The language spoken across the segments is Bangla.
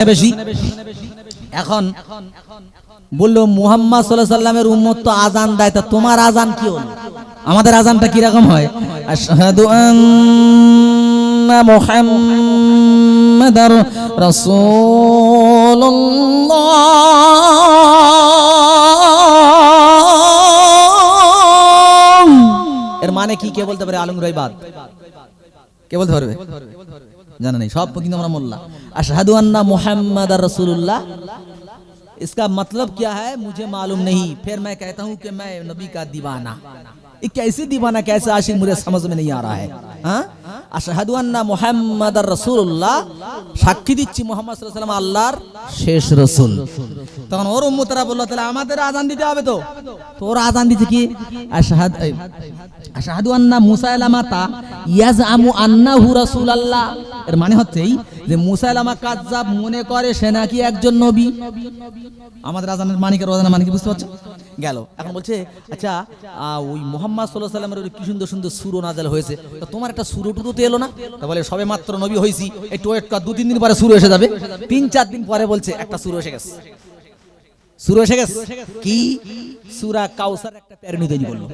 বেশি। এখন বললো মুহাম্মদ সাল্লাল্লাহু আলাইহি সাল্লামের উম্মত তো আজান দেয়, তা তোমার আজান কি হলো? আমাদের আজানটা কি রকম হয়? আশহাদু আন্না মুহাম্মাদার রাসূলুল্লাহ। এর মানে কি কে বলতে পারে? আলমগীর ভাই বাদ কে বলতে পারবে? জানা नहीं, सब কিন্তু আমরা মোল্লা। अशहदु अन्ना मुहम्मद रसूलुल्लाह, इसका मतलब क्या है मुझे मालूम नहीं, फिर मैं कहता हूँ कि मैं नबी का दीवाना। ये कैसी दीवाना, कैसे आशिक, मुझे समझ में नहीं आ रहा है। हाँ, अशहदु अन्ना मुहम्मद रसूलुल्लाह, সাক্ষী দিচ্ছি মুহাম্মদ সাল্লাল্লাহু আলাইহি ওয়াসাল্লাম আল্লাহর শেষ রাসূল। তখন ওর উম্মতরা বলল তাহলে আমাদের আযান দিতে হবে তো। তো ওরা আযান দিতে কি আশহাদু আন্না মুসাইলামাতা ইয়াজআমু আন্নাহু রাসূলুল্লাহ। এর মানে হচ্ছে যে মুসাইলামা কাযযাব মনে করে সে নাকি একজন নবী। আমাদের আযানের মানে কি, রোজানের মানে কি বুঝতে পারছো? গেল। এখন বলছে আচ্ছা ওই মুহাম্মদ সাল্লাল্লাহু আলাইহি ওয়াসাল্লামের কি সুন্দর সুন্দর সূরা নাযিল হয়েছে, তো তোমার একটা সূরা টুরু তো এলো না? তা বলে সবে মাত্র নবী হইছি, একটু ওয়েট কর, 2-3 দিন পরে সূরা এসে যাবে। 3-4 দিন পরে বলছে একটা সূরা এসে গেছে। সূরা এসে গেছে কি? সূরা কাউসার একটা প্যারনি তৈরি করলো,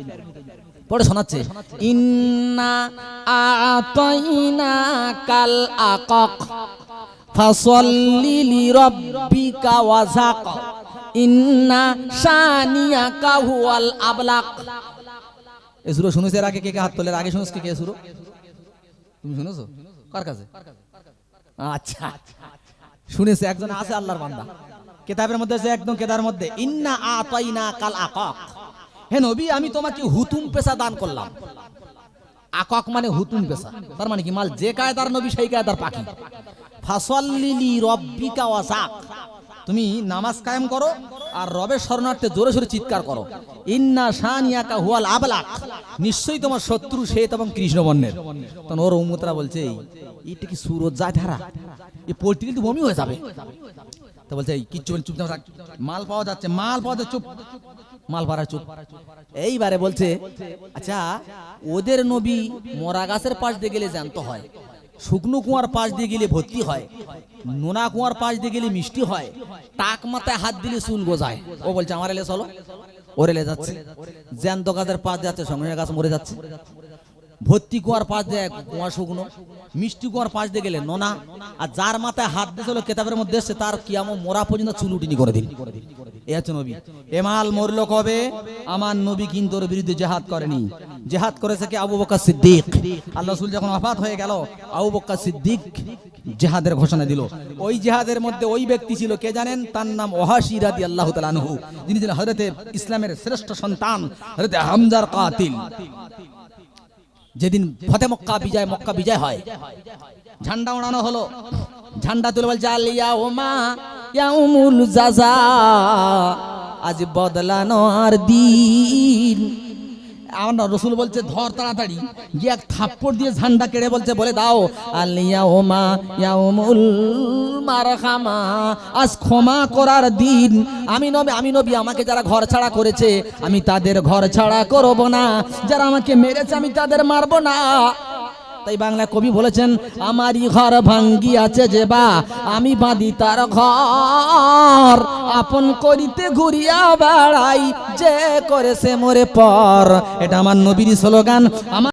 পড়ে শোনাচ্ছে ইন্না আতাইনা কাল আকাক ফাসাল্লি লিরাব্বিকা ওয়াযাক ইন্না শানিয়াকা হুয়াল আবলাক। এই সূরা শুনেছে? এর আগে কে কে হাত তোলে? আগে শুনেছ কে সূরা? তুমি শুনেছো? কার কাছে? আচ্ছা শুনেছে, একজন আছে আল্লাহর বান্দা, কিতাবের মধ্যে আছে, একদম কেদার মধ্যে, ইন্না আতাইনা কাল আকাক, হে নবী আমি তোমাকে হুতুম পেশা দান করলাম। আকাক মানে হুতুম পেশা, তার মানে কি মাল যে কায়দার নবী সেই কায়দার পাখি। ফাসাল্লি লিরাব্বিকা ওয়াযাক, তুমি নামাজ কায়েম করো আর রবের শরণার্থে জোরে সোরে চিৎকার করো। ইন্না শানিয়াকা হুয়াল আবলাক, নিশ্চয়ই তোমার শত্রু শ্বেত এবং কৃষ্ণ বর্ণের। তখন ওর উম্মতরা বলছে এইটা কি সুরত যায় ধারা, এই পড়তে কিন্তু বমি হয়ে যাবে। তো বলছে কিচ্ছু চুপ থাক, মাল পাওয়া যাচ্ছে, মাল পাওয়া যাচ্ছে, চুপ, মাল পাড়া চুপ। এইবারে বলছে আচ্ছা ওদের নবী মরা গাছের পাশ দিয়ে গেলে জ্যান্ত হয়, শুকনো কুয়ার পাশ দিয়ে গেলে ভর্তি হয়, নোনা কুয়ার পাশ দিয়ে গেলে মিষ্টি হয়, টাক মাথায় হাত দিলে চুল গোজায়। ও বলছে আমার এলে চলো, ওর এলে যাচ্ছে, জ্যান্ত গাছের পাশ যাচ্ছে, সঙ্গে গাছ মরে যাচ্ছে। ভর্তি কুয়ার পাশ দিয়ে কুয়া শুকনো, মিষ্টি কুয়ার পাশ দিয়ে গেলে নোনা, আর যার মাথায় হাত দিয়েছিল কেতাবের মধ্যে এসছে তার কিয়ামত মরা পর্যন্ত চুল উঠিনি করে দিন। এ হচ্ছে নবী। এমাল মরলো কবে? আমার নবী কিন্তু ওর বিরুদ্ধে জিহাদ করেনি, জিহাদ করেছে কি আবু বকর সিদ্দিক। আল্লাহ রাসূল যখন ওফাত হয়ে গেল, আবু বকর সিদ্দিক জিহাদের ঘোষণা দিল। ওই জিহাদের মধ্যে ওই ব্যক্তি ছিল কে জানেন? তার নাম ওয়াহাশী রাদিয়াল্লাহু তাআলা আনহু, যিনি ছিলেন হযরতে ইসলামের শ্রেষ্ঠ সন্তান, হযরতে হামজার কাতিল। যেদিন ফতে মক্কা বিজয় হয়, ঝান্ডা ওড়ানো হলো, ঝান্ডা তুলে বলছে আল ইয়াউমা ইয়াউমুল জাযা, আজ বদলানোর দিন। আমার রাসূল বলছে ধর তাড়াতাড়ি, গিয়ে এক থাপ্পড় দিয়ে ঝান্ডা কেড়ে বলছে বলে দাও আল ইয়াউমা ইয়াউমুল মারহামা, আজ ক্ষমা করার দিন। আমি নবী আমাকে যারা ঘর ছাড়া করেছে আমি তাদের ঘর ছাড়া করব না, যারা আমাকে মেরেছে আমি তাদের মারব না। তাই বাংলা কবি বলেছেন আমারই ঘর ভাঙ্গি আছে যে বা আমি বাঁধি তার ঘর, আপন করিতে ঘুরিয়া বেড়াই যে করেছে মোরে পর। এটা আমার নবীর স্লোগান। আমার